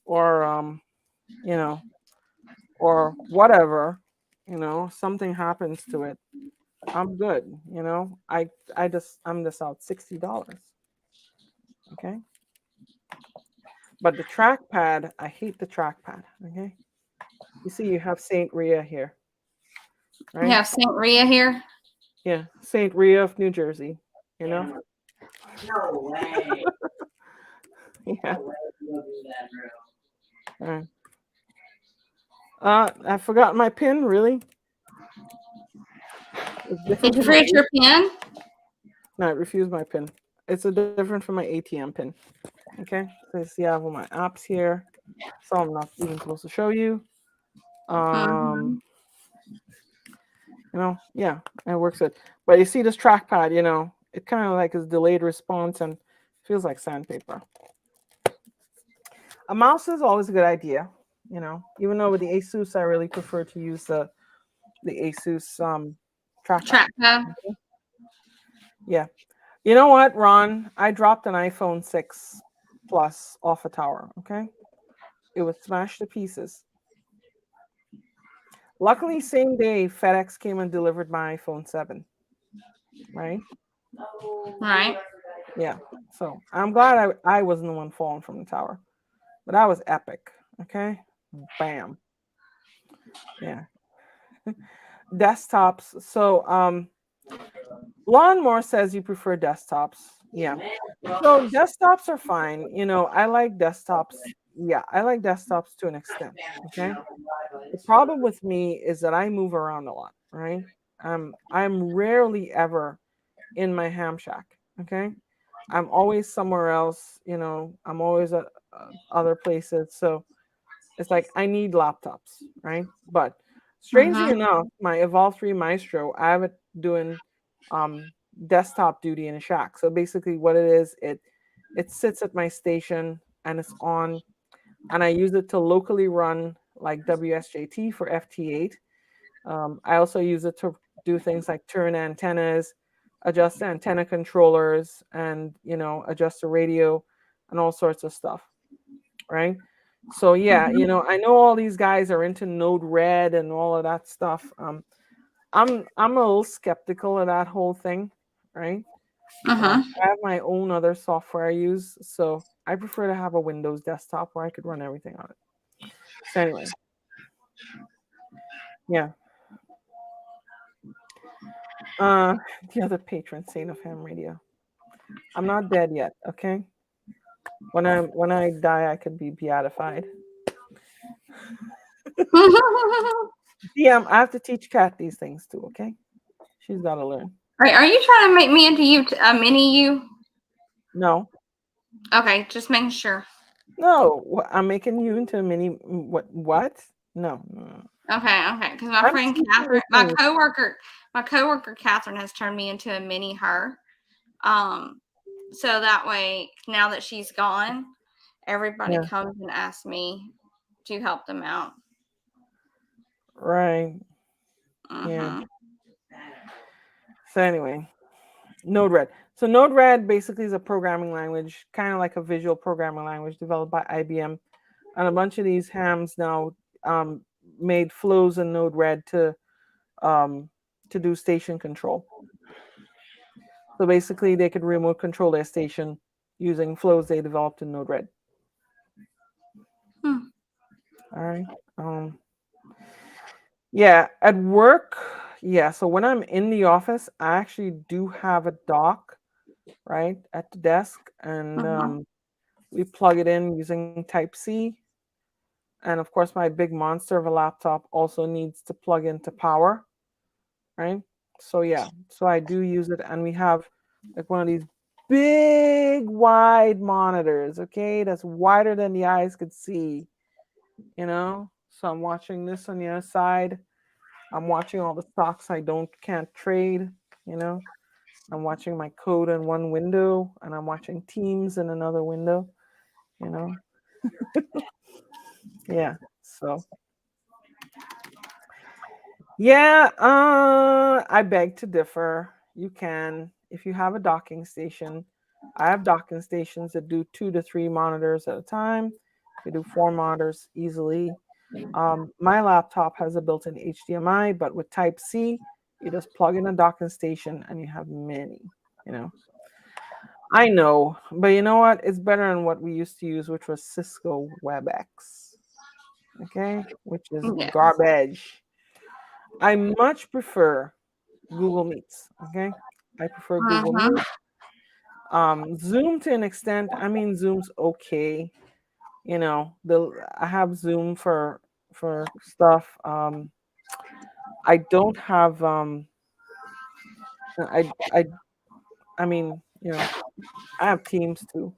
or or whatever. you know, something happens to it, I'm good. You know, I'm just out $60. Okay. But the trackpad, I hate the trackpad. Okay. You see, you have Saint Rhea here, We right? have St. Rhea here. Yeah, Saint Rhea of New Jersey. You know. No way. Yeah. No way you'll do that, bro. All right. I forgot my pin. Really? It's different Did you from my. forget your pen? No, I refused my pin. It's a different from my ATM pin. Okay. So you see, I have all my apps here. So I'm not even supposed to show you. Mhm. You know, yeah, it works good. But you see this trackpad, you know, it kind of like is delayed response and feels like sandpaper. A mouse is always a good idea, you know, even though with the Asus, I really prefer to use the Asus trackpad. Trackpad. Yeah. You know what, Ron? I dropped an iPhone 6 Plus off a tower, okay? It was smashed to pieces. Luckily, same day, FedEx came and delivered my iPhone 7, right? Right. Yeah. So I'm glad I wasn't the one falling from the tower. But that was epic. Okay. Bam. Yeah. Desktops. So Lawnmower says you prefer desktops. Yeah. So desktops are fine. You know, I like desktops. Yeah, I like desktops to an extent. Okay. The problem with me is that I move around a lot, right? I'm rarely ever in my ham shack. Okay. I'm always somewhere else, you know, I'm always at other places. So it's like I need laptops, right? But strangely Mhm. enough, my Evolve 3 Maestro, I have it doing um, desktop duty in a shack. So basically, what it is, it sits at my station and it's on, and I use it to locally run like WSJT for FT8. I also use it to do things like turn antennas, adjust antenna controllers, and you know adjust the radio and all sorts of stuff, right? So yeah, you Mhm. know, I know all these guys are into Node Red and all of that stuff. I'm a little skeptical of that whole thing, right? Mhm. I have my own other software I use, so I prefer to have a Windows desktop where I could run everything on it. So anyway, yeah. Uh, the other patron saint of ham radio. I'm not dead yet, okay? When I die, I could be beatified. Yeah, I have to teach Kat these things too, okay? She's got to learn. Are you trying to make me into a mini you? No, Okay, just making sure. no, I'm making you into a mini. What? No, no. Okay. Because my I'm friend teaching you Catherine, things. my coworker Catherine has turned me into a mini her. So that way, now that she's gone, everybody Yeah, comes and asks me to help them out. right. Yeah. Mhm. So anyway, Node-RED. So Node-RED basically is a programming language, kind of like a visual programming language developed by IBM, and a bunch of these hams now um, made flows in Node-RED to do station control. So basically, they could remote control their station using flows they developed in Node-RED. Hmm. All right. Yeah, at work, yeah. So when I'm in the office, I actually do have a dock, right, at the desk, and Mhm. we plug it in using Type C. And of course, my big monster of a laptop also needs to plug into power, right? So yeah, so I do use it, and we have like one of these big wide monitors, okay, that's wider than the eyes could see, you know. So I'm watching this on the other side. I'm watching all the stocks I can't trade, you know. I'm watching my code in one window, and I'm watching Teams in another window, you know. Yeah. So yeah, I beg to differ. You can, if you have a docking station. I have docking stations that do 2 to 3 monitors at a time. You do 4 monitors easily. My laptop has a built-in HDMI, but with Type-C, you just plug in a docking station and you have many, you know. I know, but you know what? It's better than what we used to use, which was Cisco WebEx. Okay, which is Yeah. garbage. I much prefer Google Meets. Okay, I prefer Google Mhm. Meet. Zoom to an extent. I mean, Zoom's okay. You know, I have Zoom for stuff. I don't have. I I I mean, you know, I have Teams too.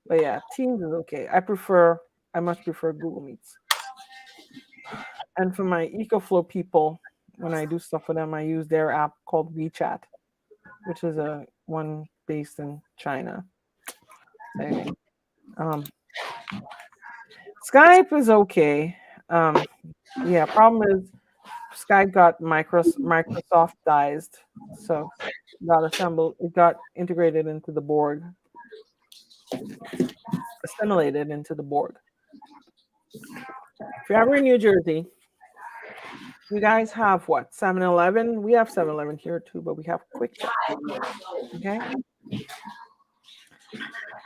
But yeah, Teams is okay. I much prefer Google Meets. And for my EcoFlow people, when I do stuff with them, I use their app called WeChat, which is a one based in China. Anyway, um, Skype is okay. Yeah, problem is Skype got Microsoftized, so it got integrated into the board, assimilated into the board. If you're ever in New Jersey, you guys have what? 7-Eleven? We have 7-Eleven here too, but we have Quick Check. Okay?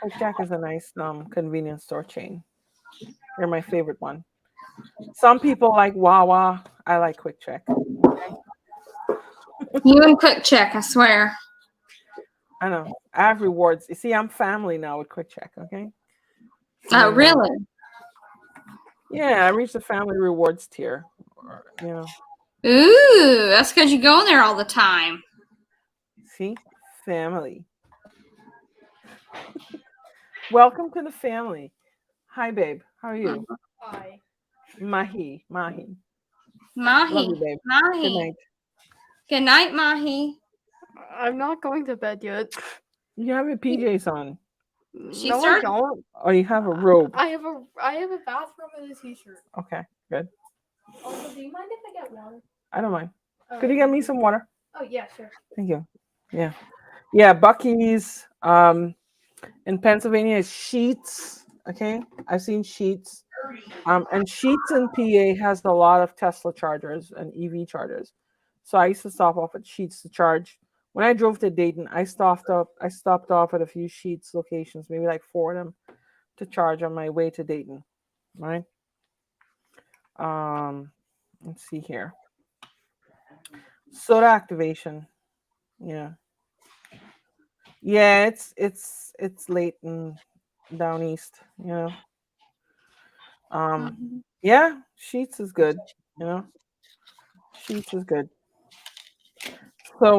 Quick Check is a nice convenience store chain. They're my favorite one. Some people like Wawa. I like Quick Check. Okay? You and Quick Check, I swear. I know. I have rewards. You see, I'm family now with Quick Check, okay? Oh, And, really? yeah, I reached the family rewards tier. You know. Ooh, that's because you go in there all the time. See? Family. Welcome to the family. Hi, babe. How are you? Hi. Mahi. Love Mahi. you, babe. Good Mahi. night. Good night, Mahi. I'm not going to bed yet. You have your PJs on. She No, I started- don't. Or you have a robe. I have a bathrobe and a t-shirt. Okay, good. Also, do you mind if I get water? I don't mind. Oh, Could you get me some water? Oh yeah, sure. Thank you. Yeah. Yeah, Bucky's. In Pennsylvania is Sheets. Okay. I've seen Sheets. And Sheets in PA has a lot of Tesla chargers and EV chargers. So I used to stop off at Sheets to charge. When I drove to Dayton, I stopped off at a few Sheets locations, maybe like 4 of them, to charge on my way to Dayton. Right? Let's see here. POTA Activation. Yeah. Yeah, it's late and down east, you know. Yeah, Sheets is good, you know. Sheets is good. So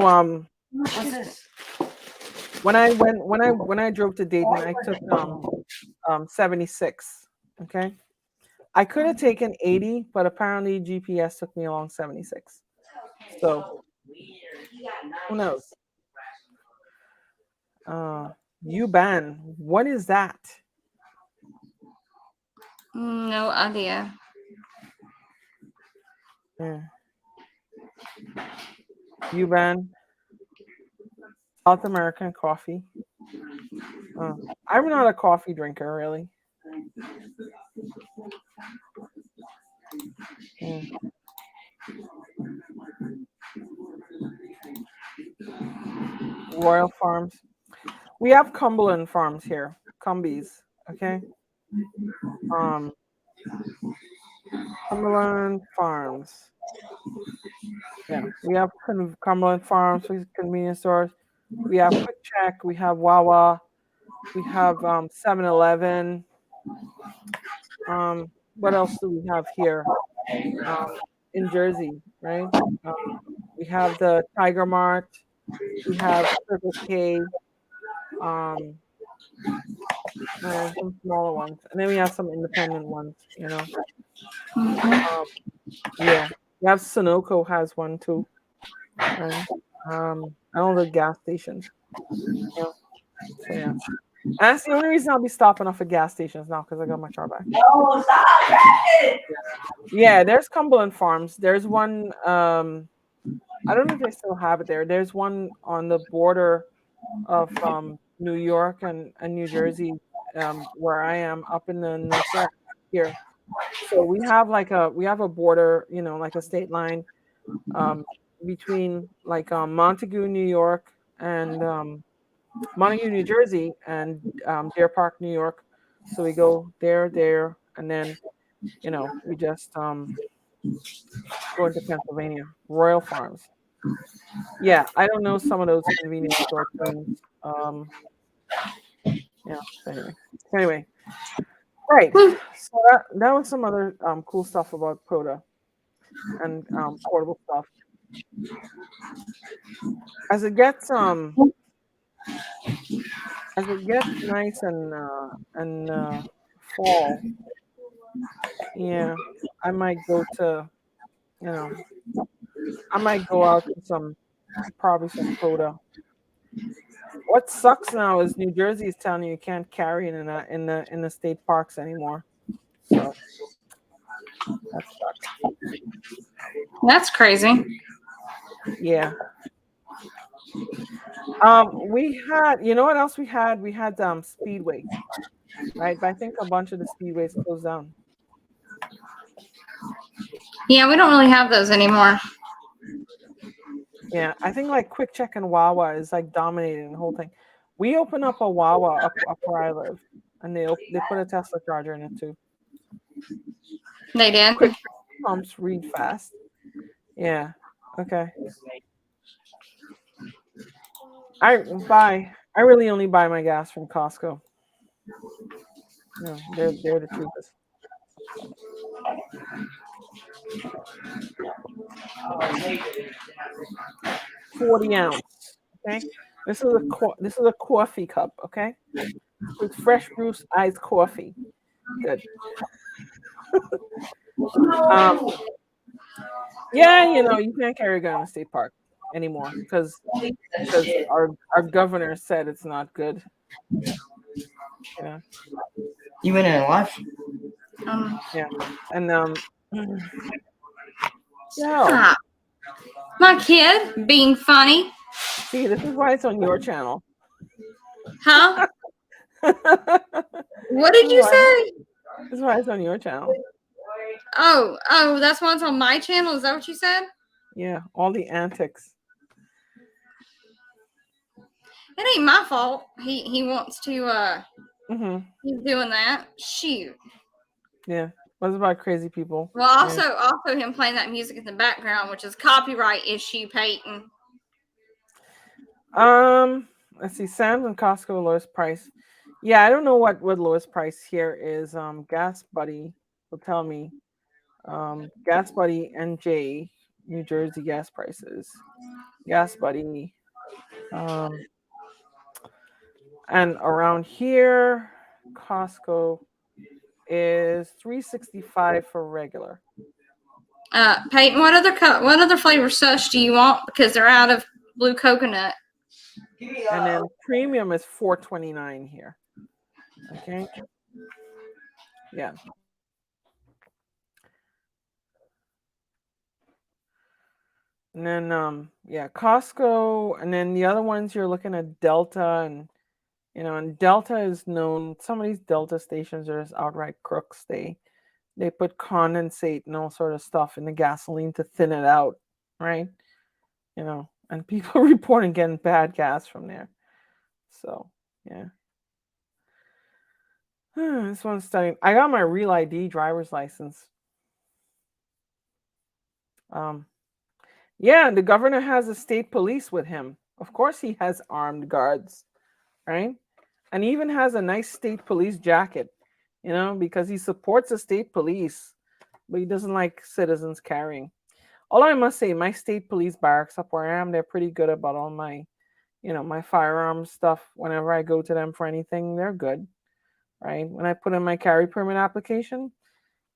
What's this? when I drove to Dayton, I took 76. Okay. I could have taken 80, but apparently GPS took me along 76. So who knows? U-Ban, what is that? No idea. Yeah. U-Ban, South American coffee. I'm not a coffee drinker, really. Yeah. Royal Farms. We have Cumberland Farms here. Cumbies. Okay. Cumberland Farms. Yeah, we have Cumberland Farms, we have convenience stores. We have Quick Check. We have Wawa. We have 7-Eleven. What else do we have here? In Jersey, right? We have the Tiger Mart. We have Circle K. And some smaller ones, and then we have some independent ones. You know. Yeah, we have Sunoco has one too. Right? I don't know the gas stations. Yeah. So yeah. And that's the only reason I'll be stopping off at gas stations now because I got my car back. No, stop it! Yeah, there's Cumberland Farms. There's one. I don't know if they still have it there. There's one on the border of New York and New Jersey, where I am, up in the northwest here. So we have a border, like a state line between like Montague, New York, and Montague, New Jersey, and Deer Park, New York. So we go there, and then we just go into Pennsylvania, Royal Farms. Yeah, I don't know some of those convenience store things. Yeah. Anyway, right. So that was some other cool stuff about POTA and portable stuff. As it gets nice and fall, yeah, I might go to I might go out to probably some POTA. What sucks now is New Jersey is telling you can't carry it in the state parks anymore. So that sucks. That's crazy. Yeah. We had, what else we had? We had speedways, right? But I think a bunch of the speedways closed down. Yeah, we don't really have those anymore. Yeah, I think like Quick Check and Wawa is like dominating the whole thing. We opened up a Wawa up where I live, and they put a Tesla charger in it too. They did. Quick pumps read fast. Yeah. Okay. I really only buy my gas from Costco. No, they're the cheapest. 40 ounce. Okay. This is a coffee cup. Okay. With fresh brewed iced coffee. Good. Yeah, you can't carry a gun in the state park anymore because our governor said it's not good. Yeah. You went in life? Yeah. And Stop. My kid being funny. See, this is why it's on your channel. Huh? What did you say? This is why it's on your channel. Oh, that's why it's on my channel. Is that what you said? Yeah, all the antics. It ain't my fault. He wants to he's doing that. Shoot. Yeah. What's about crazy people? Well, also him playing that music in the background, which is copyright issue, Peyton. Let's see. Sam's and Costco lowest price. Yeah, I don't know what lowest price here is. Gas Buddy will tell me. Gas Buddy NJ, New Jersey gas prices. Gas Buddy. And around here, Costco is $3.65 for regular. Peyton, what other flavor sush do you want? Because they're out of blue coconut. And then premium is $4.29 here. Okay. Yeah. And then Costco, and then the other ones you're looking at Delta, and Delta is known. Some of these Delta stations are just outright crooks. They put condensate and all sort of stuff in the gasoline to thin it out, right? And people reporting getting bad gas from there. So yeah. This one's studying. I got my Real ID driver's license. Yeah, the governor has a state police with him. Of course he has armed guards, right? And he even has a nice state police jacket, because he supports the state police, but he doesn't like citizens carrying. Although I must say, my state police barracks up where I am, they're pretty good about all my, my firearms stuff. Whenever I go to them for anything, they're good, right? When I put in my carry permit application,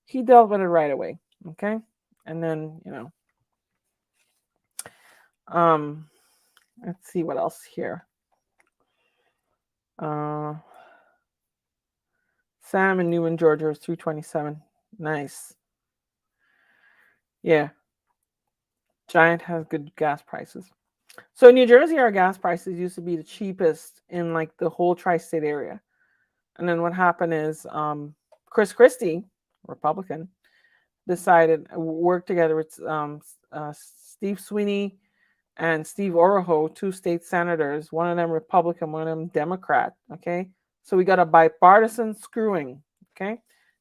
he dealt with it right away, okay? And then, let's see what else here. Sam in Newman, Georgia is $3.27. Nice. Yeah. Giant has good gas prices. So in New Jersey, our gas prices used to be the cheapest in like the whole tri-state area. And then what happened is Chris Christie, Republican, decided worked together with Steve Sweeney and Steve Oroho, 2 state senators, one of them Republican, one of them Democrat. Okay, so we got a bipartisan screwing. Okay,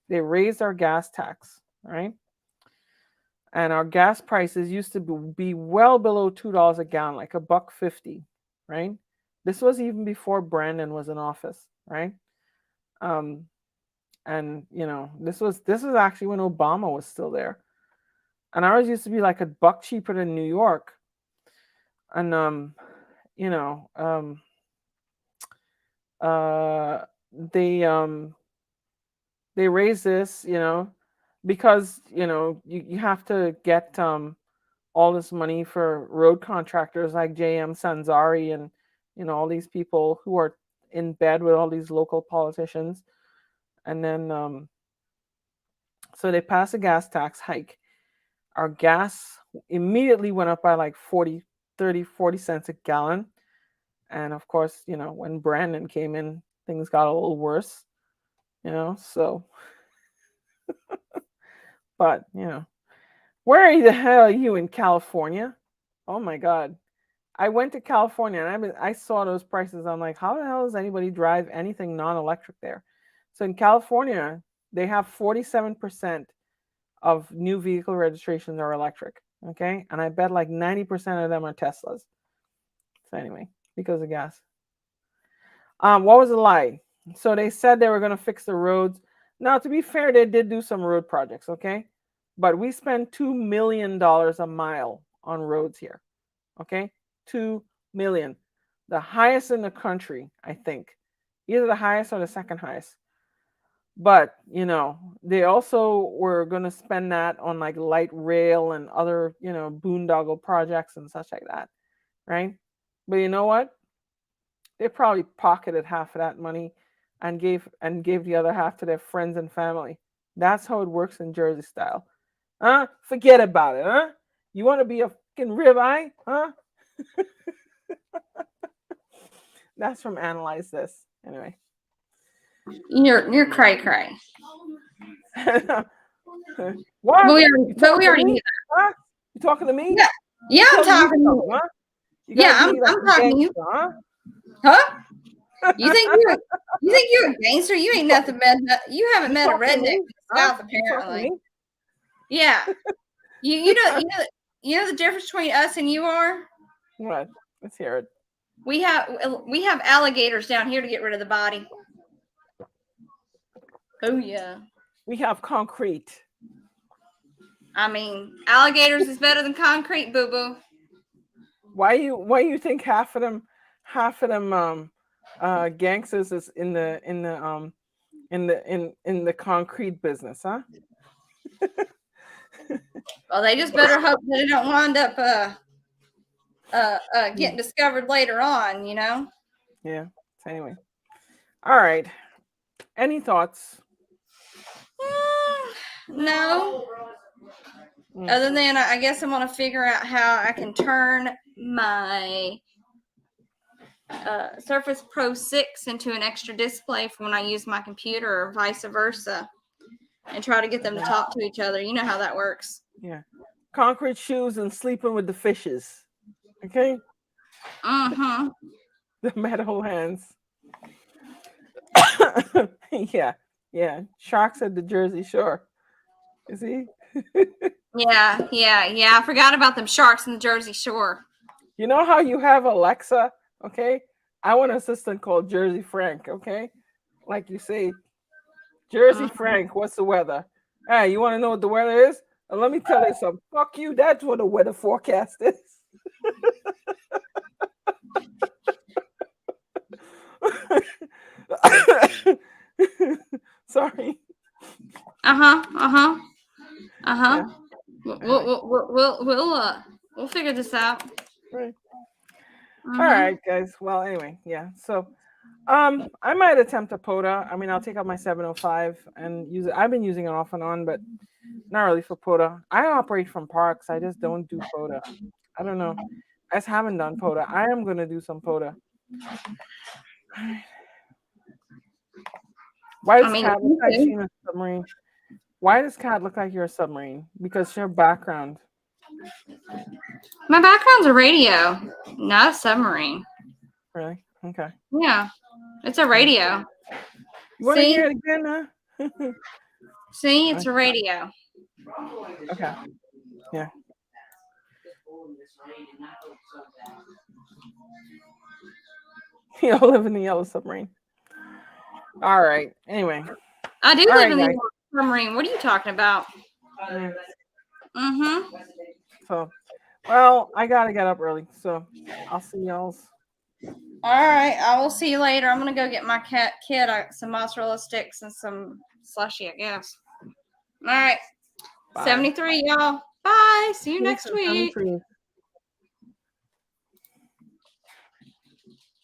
they raised our gas tax, right? And our gas prices used to be well below $2 a gallon, like $1.50, right? This was even before Brandon was in office, right? And this was actually when Obama was still there, and ours used to be like $1 cheaper than New York. And they raised this, because you have to get all this money for road contractors like JM Sanzari and all these people who are in bed with all these local politicians. And then so they passed a gas tax hike. Our gas immediately went up by like 40 cents a gallon. And of course, when Brandon came in, things got a little worse, so but where the hell are you in California? Oh my God. I went to California and I saw those prices. I'm like, how the hell does anybody drive anything non-electric there? So in California, they have 47% of new vehicle registrations are electric. Okay. And I bet like 90% of them are Teslas. So anyway, because of gas. What was the lie? So they said they were going to fix the roads. Now, to be fair, they did do some road projects. Okay. But we spend $2 million a mile on roads here. Okay. 2 million, the highest in the country, I think, either the highest or the second highest. But they also were going to spend that on like light rail and other boondoggle projects and such like that, right? But you know what? They probably pocketed half of that money and gave the other half to their friends and family. That's how it works in Jersey style. Forget about it, huh? You want to be a fucking ribeye, huh? That's from Analyze This. Anyway. You're cray. What? But we already knew that. Huh? You talking to me? Yeah, I'm talking to you. Huh? I'm talking to you. Huh? You think you're a gangster? You ain't nothing met. You haven't met a redneck in the South, apparently. Yeah. You know the difference between us and you are? What? Let's hear it. We have alligators down here to get rid of the body. Oh yeah. We have concrete. I mean, alligators is better than concrete, boo boo. Why you think half of them gangsters is in the concrete business, huh? Well, they just better hope that they don't wind up getting discovered later on, Yeah. So anyway. All right. Any thoughts? No. Other than I guess I'm gonna figure out how I can turn my Surface Pro 6 into an extra display for when I use my computer, or vice versa, and try to get them to talk to each other. You know how that works. Yeah. Concrete shoes and sleeping with the fishes. Okay? Mm-hmm. The metal hands. Yeah. Sharks at the Jersey Shore. You see? Yeah. I forgot about them sharks in the Jersey Shore. You know how you have Alexa, okay? I want an assistant called Jersey Frank, okay? Like you say, Jersey Frank, what's the weather? Hey, you want to know what the weather is? Let me tell you something. Fuck you, that's what the weather forecast is. Sorry. Yeah. We'll figure this out. Right. All right, guys. Well, anyway, yeah. So, I might attempt a POTA. I mean, I'll take out my 705 and use it. I've been using it off and on, but not really for POTA. I operate from parks. I just don't do POTA. I don't know. I just haven't done POTA. I am going to do some POTA. Why is Submarine? Why does Kat look like you're a submarine? Because your background. My background's a radio, not a submarine. Really? Okay. Yeah, it's a radio. You want to See? hear it again, huh? See, it's a radio. Okay. Yeah. You all live in the yellow submarine. All right. Anyway. I do All live right, in the guys. submarine. What are you talking about? Mm, Mm-hmm. So, well, I gotta get up early, so I'll see y'all. All right, I will see you later. I'm gonna go get my kid some mozzarella sticks and some slushy, I guess. All right, Bye. 73, y'all. Bye. See you See you next soon, week. 73.